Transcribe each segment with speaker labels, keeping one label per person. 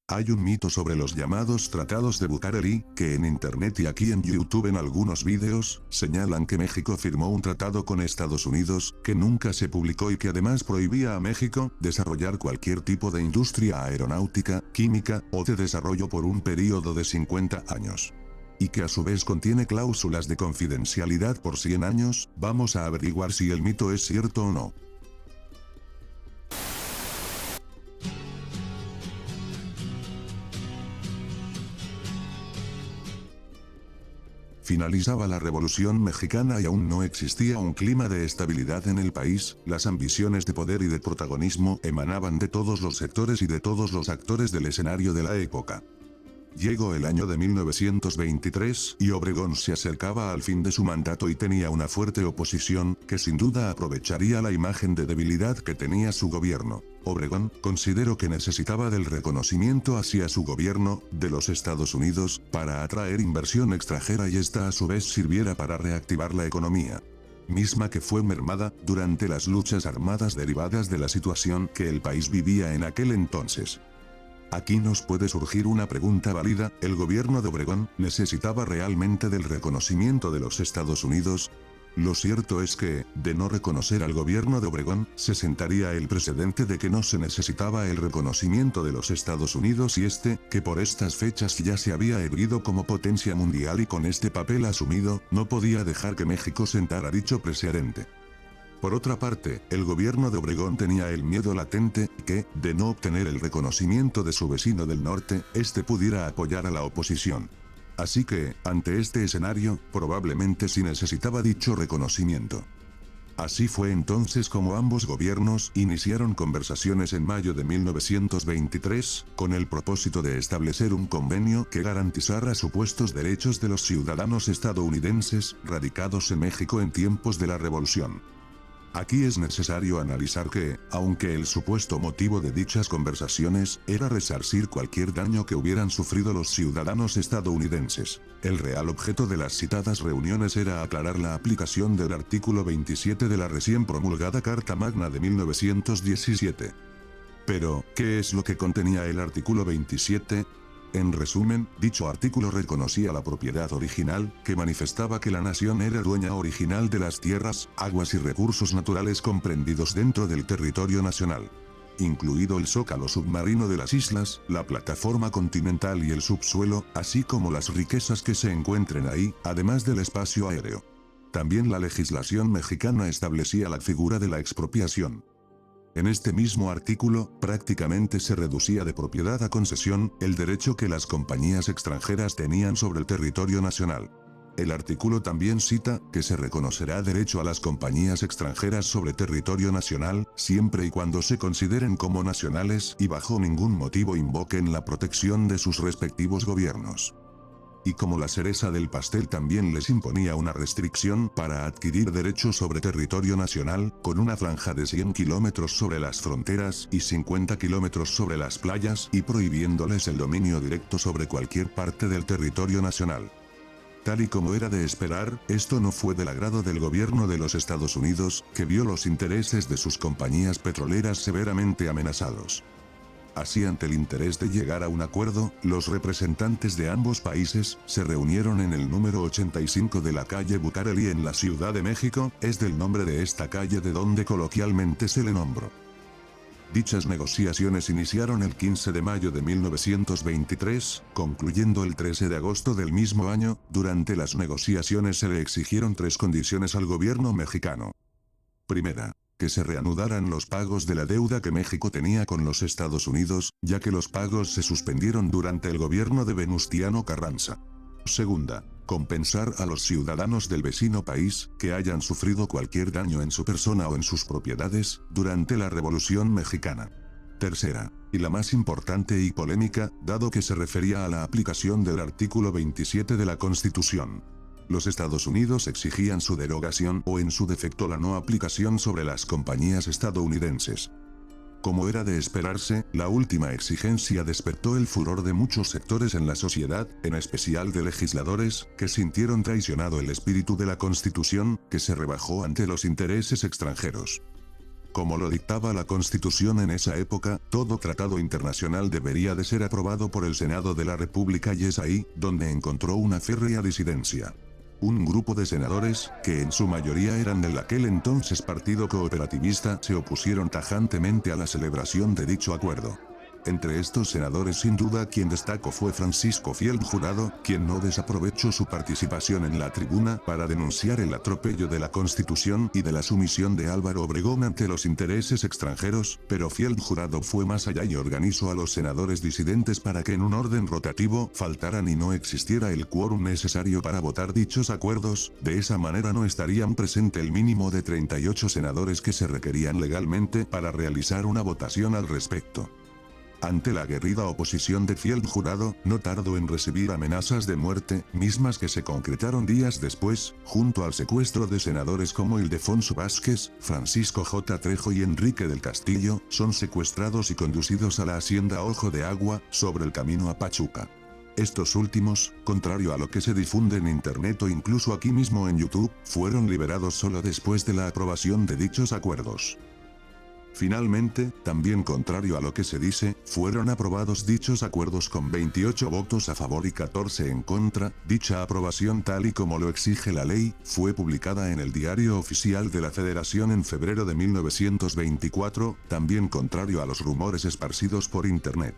Speaker 1: Hay un mito sobre los llamados tratados de Bucareli, que en internet y aquí en YouTube en algunos vídeos, señalan que México firmó un tratado con Estados Unidos, que nunca se publicó y que además prohibía a México desarrollar cualquier tipo de industria aeronáutica, química, o de desarrollo por un período de 50 años. Y que a su vez contiene cláusulas de confidencialidad por 100 años, vamos a averiguar si el mito es cierto o no. Finalizaba la Revolución Mexicana y aún no existía un clima de estabilidad en el país, las ambiciones de poder y de protagonismo emanaban de todos los sectores y de todos los actores del escenario de la época. Llegó el año de 1923 y Obregón se acercaba al fin de su mandato y tenía una fuerte oposición, que sin duda aprovecharía la imagen de debilidad que tenía su gobierno. Obregón consideró que necesitaba del reconocimiento hacia su gobierno, de los Estados Unidos, para atraer inversión extranjera y esta a su vez sirviera para reactivar la economía, misma que fue mermada durante las luchas armadas derivadas de la situación que el país vivía en aquel entonces. Aquí nos puede surgir una pregunta válida, ¿el gobierno de Obregón necesitaba realmente del reconocimiento de los Estados Unidos? Lo cierto es que, de no reconocer al gobierno de Obregón, se sentaría el precedente de que no se necesitaba el reconocimiento de los Estados Unidos y que por estas fechas ya se había erguido como potencia mundial y con este papel asumido, no podía dejar que México sentara dicho precedente. Por otra parte, el gobierno de Obregón tenía el miedo latente, que, de no obtener el reconocimiento de su vecino del norte, pudiera apoyar a la oposición. Así que, ante este escenario, probablemente sí necesitaba dicho reconocimiento. Así fue entonces como ambos gobiernos iniciaron conversaciones en mayo de 1923, con el propósito de establecer un convenio que garantizara supuestos derechos de los ciudadanos estadounidenses radicados en México en tiempos de la Revolución. Aquí es necesario analizar que, aunque el supuesto motivo de dichas conversaciones era resarcir cualquier daño que hubieran sufrido los ciudadanos estadounidenses, el real objeto de las citadas reuniones era aclarar la aplicación del artículo 27 de la recién promulgada Carta Magna de 1917. Pero, ¿qué es lo que contenía el artículo 27? En resumen, dicho artículo reconocía la propiedad original, que manifestaba que la nación era dueña original de las tierras, aguas y recursos naturales comprendidos dentro del territorio nacional, incluido el zócalo submarino de las islas, la plataforma continental y el subsuelo, así como las riquezas que se encuentren ahí, además del espacio aéreo. También la legislación mexicana establecía la figura de la expropiación. En este mismo artículo, prácticamente se reducía de propiedad a concesión, el derecho que las compañías extranjeras tenían sobre el territorio nacional. El artículo también cita, que se reconocerá derecho a las compañías extranjeras sobre territorio nacional, siempre y cuando se consideren como nacionales y bajo ningún motivo invoquen la protección de sus respectivos gobiernos. Y como la cereza del pastel también les imponía una restricción para adquirir derechos sobre territorio nacional, con una franja de 100 kilómetros sobre las fronteras y 50 kilómetros sobre las playas y prohibiéndoles el dominio directo sobre cualquier parte del territorio nacional. Tal y como era de esperar, esto no fue del agrado del gobierno de los Estados Unidos, que vio los intereses de sus compañías petroleras severamente amenazados. Así, ante el interés de llegar a un acuerdo, los representantes de ambos países se reunieron en el número 85 de la calle Bucareli en la Ciudad de México, es del nombre de esta calle de donde coloquialmente se le nombró. Dichas negociaciones iniciaron el 15 de mayo de 1923, concluyendo el 13 de agosto del mismo año. Durante las negociaciones se le exigieron 3 condiciones al gobierno mexicano. Primera, que se reanudaran los pagos de la deuda que México tenía con los Estados Unidos, ya que los pagos se suspendieron durante el gobierno de Venustiano Carranza. Segunda, compensar a los ciudadanos del vecino país que hayan sufrido cualquier daño en su persona o en sus propiedades durante la Revolución Mexicana. Tercera, y la más importante y polémica, dado que se refería a la aplicación del artículo 27 de la Constitución. Los Estados Unidos exigían su derogación o en su defecto la no aplicación sobre las compañías estadounidenses. Como era de esperarse, la última exigencia despertó el furor de muchos sectores en la sociedad, en especial de legisladores, que sintieron traicionado el espíritu de la Constitución, que se rebajó ante los intereses extranjeros. Como lo dictaba la Constitución en esa época, todo tratado internacional debería de ser aprobado por el Senado de la República y es ahí, donde encontró una férrea disidencia. Un grupo de senadores, que en su mayoría eran del aquel entonces Partido Cooperativista, se opusieron tajantemente a la celebración de dicho acuerdo. Entre estos senadores sin duda quien destacó fue Francisco Fiel Jurado, quien no desaprovechó su participación en la tribuna para denunciar el atropello de la Constitución y de la sumisión de Álvaro Obregón ante los intereses extranjeros, pero Fiel Jurado fue más allá y organizó a los senadores disidentes para que en un orden rotativo faltaran y no existiera el quórum necesario para votar dichos acuerdos, de esa manera no estarían presente el mínimo de 38 senadores que se requerían legalmente para realizar una votación al respecto. Ante la aguerrida oposición de Fiel Jurado, no tardó en recibir amenazas de muerte, mismas que se concretaron días después, junto al secuestro de senadores como Ildefonso Vázquez, Francisco J. Trejo y Enrique del Castillo, son secuestrados y conducidos a la hacienda Ojo de Agua, sobre el camino a Pachuca. Estos últimos, contrario a lo que se difunde en internet o incluso aquí mismo en YouTube, fueron liberados solo después de la aprobación de dichos acuerdos. Finalmente, también contrario a lo que se dice, fueron aprobados dichos acuerdos con 28 votos a favor y 14 en contra. Dicha aprobación, tal y como lo exige la ley, fue publicada en el Diario Oficial de la Federación en febrero de 1924, también contrario a los rumores esparcidos por internet.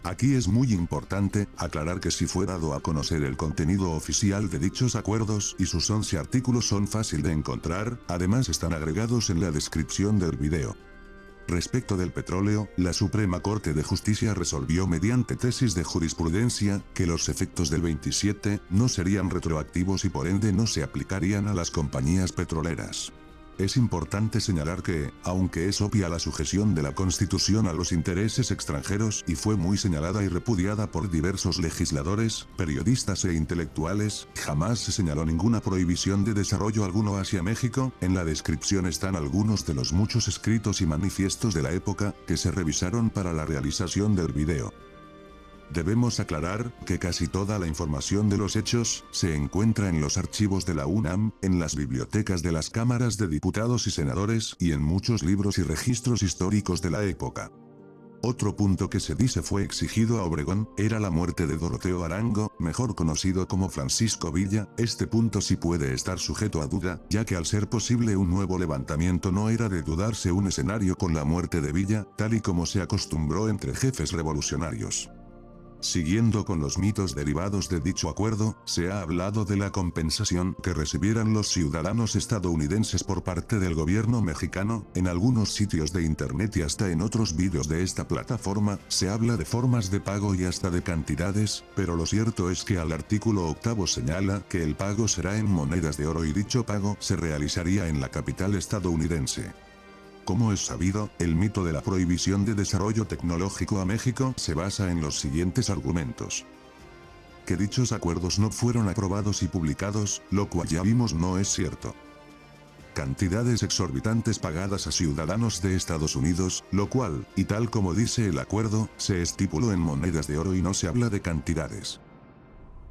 Speaker 1: Aquí es muy importante aclarar que si fue dado a conocer el contenido oficial de dichos acuerdos y sus 11 artículos son fácil de encontrar, además están agregados en la descripción del video. Respecto del petróleo, la Suprema Corte de Justicia resolvió mediante tesis de jurisprudencia que los efectos del 27 no serían retroactivos y por ende no se aplicarían a las compañías petroleras. Es importante señalar que, aunque es obvia la sujeción de la Constitución a los intereses extranjeros y fue muy señalada y repudiada por diversos legisladores, periodistas e intelectuales, jamás se señaló ninguna prohibición de desarrollo alguno hacia México. En la descripción están algunos de los muchos escritos y manifiestos de la época, que se revisaron para la realización del video. Debemos aclarar que casi toda la información de los hechos se encuentra en los archivos de la UNAM, en las bibliotecas de las cámaras de diputados y senadores y en muchos libros y registros históricos de la época. Otro punto que se dice fue exigido a Obregón, era la muerte de Doroteo Arango, mejor conocido como Francisco Villa. Este punto sí puede estar sujeto a duda, ya que al ser posible un nuevo levantamiento no era de dudarse un escenario con la muerte de Villa, tal y como se acostumbró entre jefes revolucionarios. Siguiendo con los mitos derivados de dicho acuerdo, se ha hablado de la compensación que recibieran los ciudadanos estadounidenses por parte del gobierno mexicano. En algunos sitios de internet y hasta en otros vídeos de esta plataforma, se habla de formas de pago y hasta de cantidades, pero lo cierto es que al artículo 8 señala que el pago será en monedas de oro y dicho pago se realizaría en la capital estadounidense. Como es sabido, el mito de la prohibición de desarrollo tecnológico a México se basa en los siguientes argumentos. Que dichos acuerdos no fueron aprobados y publicados, lo cual ya vimos no es cierto. Cantidades exorbitantes pagadas a ciudadanos de Estados Unidos, lo cual, y tal como dice el acuerdo, se estipuló en monedas de oro y no se habla de cantidades.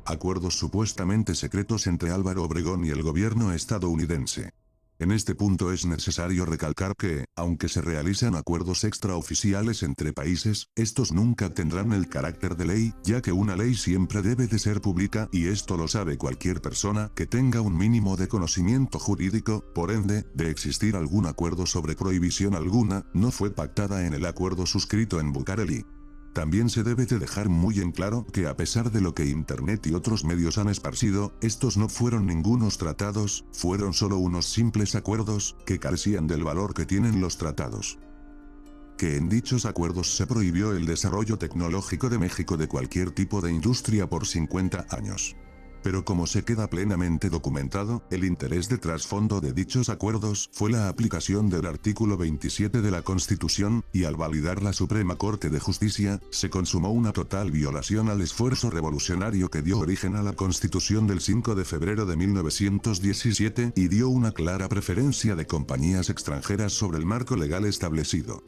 Speaker 1: Acuerdos supuestamente secretos entre Álvaro Obregón y el gobierno estadounidense. En este punto es necesario recalcar que, aunque se realizan acuerdos extraoficiales entre países, estos nunca tendrán el carácter de ley, ya que una ley siempre debe de ser pública y esto lo sabe cualquier persona que tenga un mínimo de conocimiento jurídico. Por ende, de existir algún acuerdo sobre prohibición alguna, no fue pactada en el acuerdo suscrito en Bucareli. También se debe de dejar muy en claro que a pesar de lo que internet y otros medios han esparcido, estos no fueron ningunos tratados, fueron solo unos simples acuerdos, que carecían del valor que tienen los tratados. Que en dichos acuerdos se prohibió el desarrollo tecnológico de México de cualquier tipo de industria por 50 años. Pero como se queda plenamente documentado, el interés de trasfondo de dichos acuerdos fue la aplicación del artículo 27 de la Constitución, y al validar la Suprema Corte de Justicia, se consumó una total violación al esfuerzo revolucionario que dio origen a la Constitución del 5 de febrero de 1917 y dio una clara preferencia de compañías extranjeras sobre el marco legal establecido.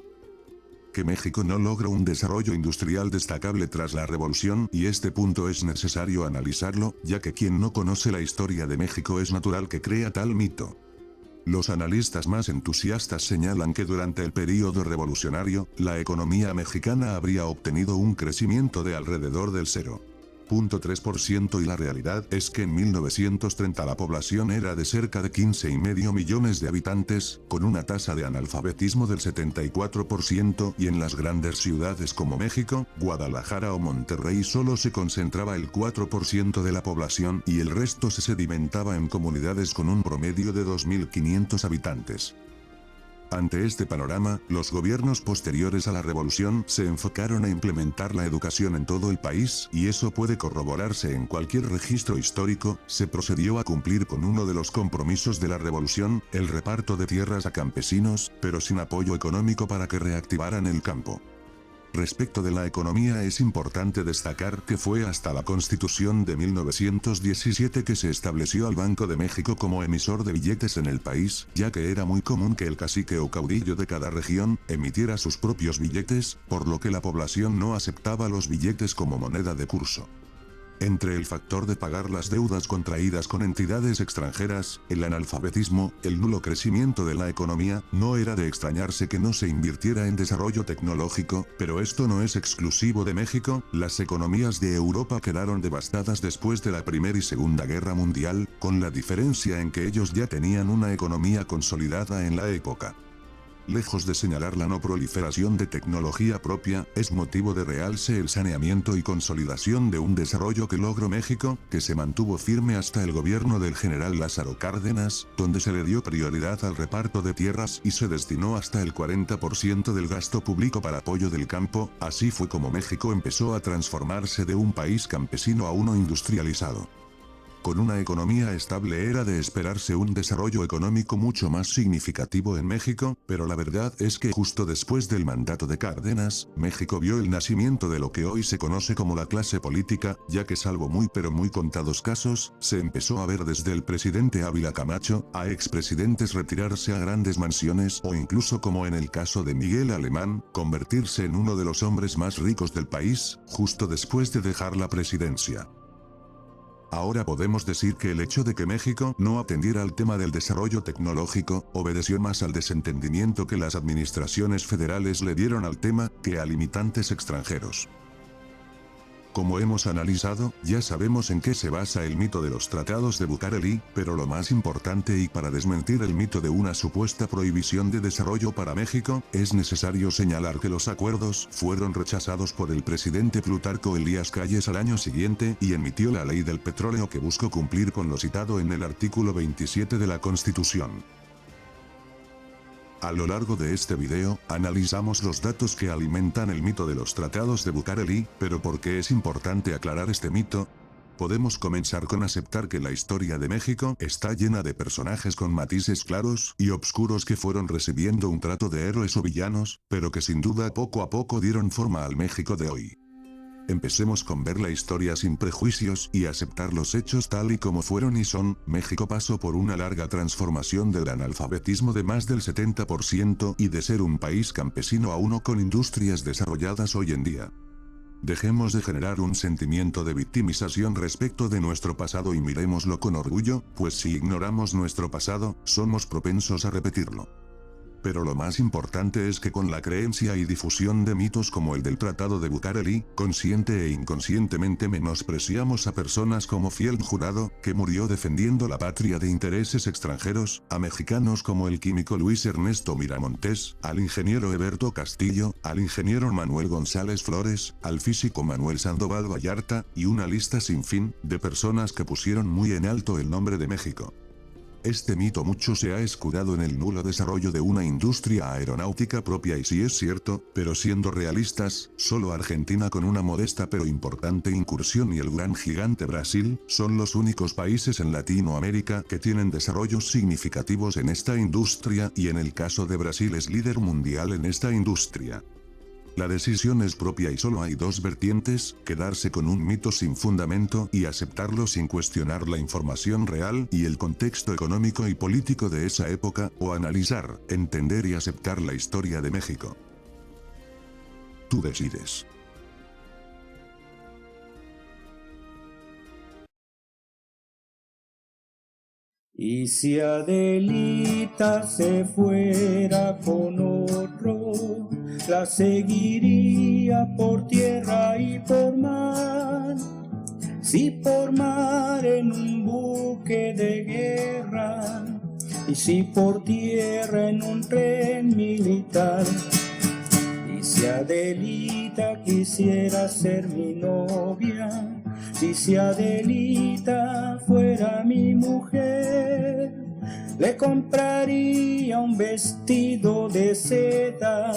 Speaker 1: Que México no logró un desarrollo industrial destacable tras la revolución, y este punto es necesario analizarlo, ya que quien no conoce la historia de México es natural que crea tal mito. Los analistas más entusiastas señalan que durante el período revolucionario, la economía mexicana habría obtenido un crecimiento de alrededor del 0,3% y la realidad es que en 1930 la población era de cerca de 15,5 millones de habitantes, con una tasa de analfabetismo del 74% y en las grandes ciudades como México, Guadalajara o Monterrey solo se concentraba el 4% de la población y el resto se sedimentaba en comunidades con un promedio de 2.500 habitantes. Ante este panorama, los gobiernos posteriores a la revolución se enfocaron a implementar la educación en todo el país, y eso puede corroborarse en cualquier registro histórico. Se procedió a cumplir con uno de los compromisos de la revolución, el reparto de tierras a campesinos, pero sin apoyo económico para que reactivaran el campo. Respecto de la economía es importante destacar que fue hasta la Constitución de 1917 que se estableció al Banco de México como emisor de billetes en el país, ya que era muy común que el cacique o caudillo de cada región emitiera sus propios billetes, por lo que la población no aceptaba los billetes como moneda de curso. Entre el factor de pagar las deudas contraídas con entidades extranjeras, el analfabetismo, el nulo crecimiento de la economía, no era de extrañarse que no se invirtiera en desarrollo tecnológico, pero esto no es exclusivo de México. Las economías de Europa quedaron devastadas después de la Primera y Segunda Guerra Mundial, con la diferencia en que ellos ya tenían una economía consolidada en la época. Lejos de señalar la no proliferación de tecnología propia, es motivo de realce el saneamiento y consolidación de un desarrollo que logró México, que se mantuvo firme hasta el gobierno del general Lázaro Cárdenas, donde se le dio prioridad al reparto de tierras y se destinó hasta el 40% del gasto público para apoyo del campo. Así fue como México empezó a transformarse de un país campesino a uno industrializado. Con una economía estable era de esperarse un desarrollo económico mucho más significativo en México, pero la verdad es que justo después del mandato de Cárdenas, México vio el nacimiento de lo que hoy se conoce como la clase política, ya que salvo muy pero muy contados casos, se empezó a ver desde el presidente Ávila Camacho, a expresidentes retirarse a grandes mansiones o incluso como en el caso de Miguel Alemán, convertirse en uno de los hombres más ricos del país, justo después de dejar la presidencia. Ahora podemos decir que el hecho de que México no atendiera al tema del desarrollo tecnológico, obedeció más al desentendimiento que las administraciones federales le dieron al tema, que a limitantes extranjeros. Como hemos analizado, ya sabemos en qué se basa el mito de los tratados de Bucareli, pero lo más importante y para desmentir el mito de una supuesta prohibición de desarrollo para México, es necesario señalar que los acuerdos fueron rechazados por el presidente Plutarco Elías Calles al año siguiente y emitió la Ley del Petróleo que buscó cumplir con lo citado en el artículo 27 de la Constitución. A lo largo de este video, analizamos los datos que alimentan el mito de los tratados de Bucareli, pero ¿por qué es importante aclarar este mito? Podemos comenzar con aceptar que la historia de México está llena de personajes con matices claros y obscuros que fueron recibiendo un trato de héroes o villanos, pero que sin duda poco a poco dieron forma al México de hoy. Empecemos con ver la historia sin prejuicios y aceptar los hechos tal y como fueron y son. México pasó por una larga transformación del analfabetismo de más del 70% y de ser un país campesino a uno con industrias desarrolladas hoy en día. Dejemos de generar un sentimiento de victimización respecto de nuestro pasado y mirémoslo con orgullo, pues si ignoramos nuestro pasado, somos propensos a repetirlo. Pero lo más importante es que con la creencia y difusión de mitos como el del Tratado de Bucareli, consciente e inconscientemente menospreciamos a personas como Fiel Jurado, que murió defendiendo la patria de intereses extranjeros, a mexicanos como el químico Luis Ernesto Miramontes, al ingeniero Eberto Castillo, al ingeniero Manuel González Flores, al físico Manuel Sandoval Vallarta, y una lista sin fin, de personas que pusieron muy en alto el nombre de México. Este mito mucho se ha escudado en el nulo desarrollo de una industria aeronáutica propia y sí es cierto, pero siendo realistas, solo Argentina con una modesta pero importante incursión y el gran gigante Brasil, son los únicos países en Latinoamérica que tienen desarrollos significativos en esta industria y en el caso de Brasil es líder mundial en esta industria. La decisión es propia y solo hay dos vertientes, quedarse con un mito sin fundamento y aceptarlo sin cuestionar la información real y el contexto económico y político de esa época, o analizar, entender y aceptar la historia de México. Tú decides.
Speaker 2: Y si Adelita se fuera con otro, la seguiría por tierra y por mar. Si por mar en un buque de guerra, y si por tierra en un tren militar. Y si Adelita quisiera ser mi novia, y si Adelita fuera mi mujer, le compraría un vestido de seda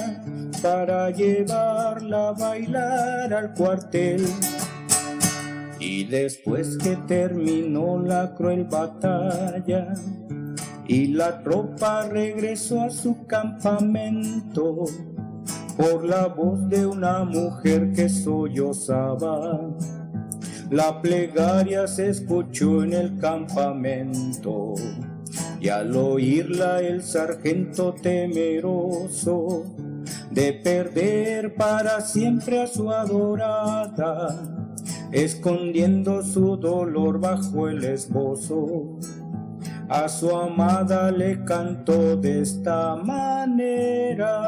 Speaker 2: para llevarla a bailar al cuartel. Y después que terminó la cruel batalla y la tropa regresó a su campamento, por la voz de una mujer que sollozaba, la plegaria se escuchó en el campamento. Y al oírla el sargento, temeroso de perder para siempre a su adorada, escondiendo su dolor bajo el esbozo, a su amada le cantó de esta manera.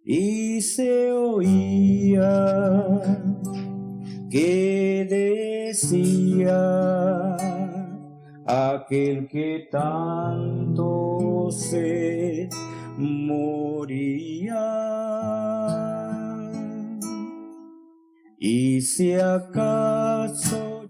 Speaker 2: Y se oía que decía aquel que tanto se moría. Y si acaso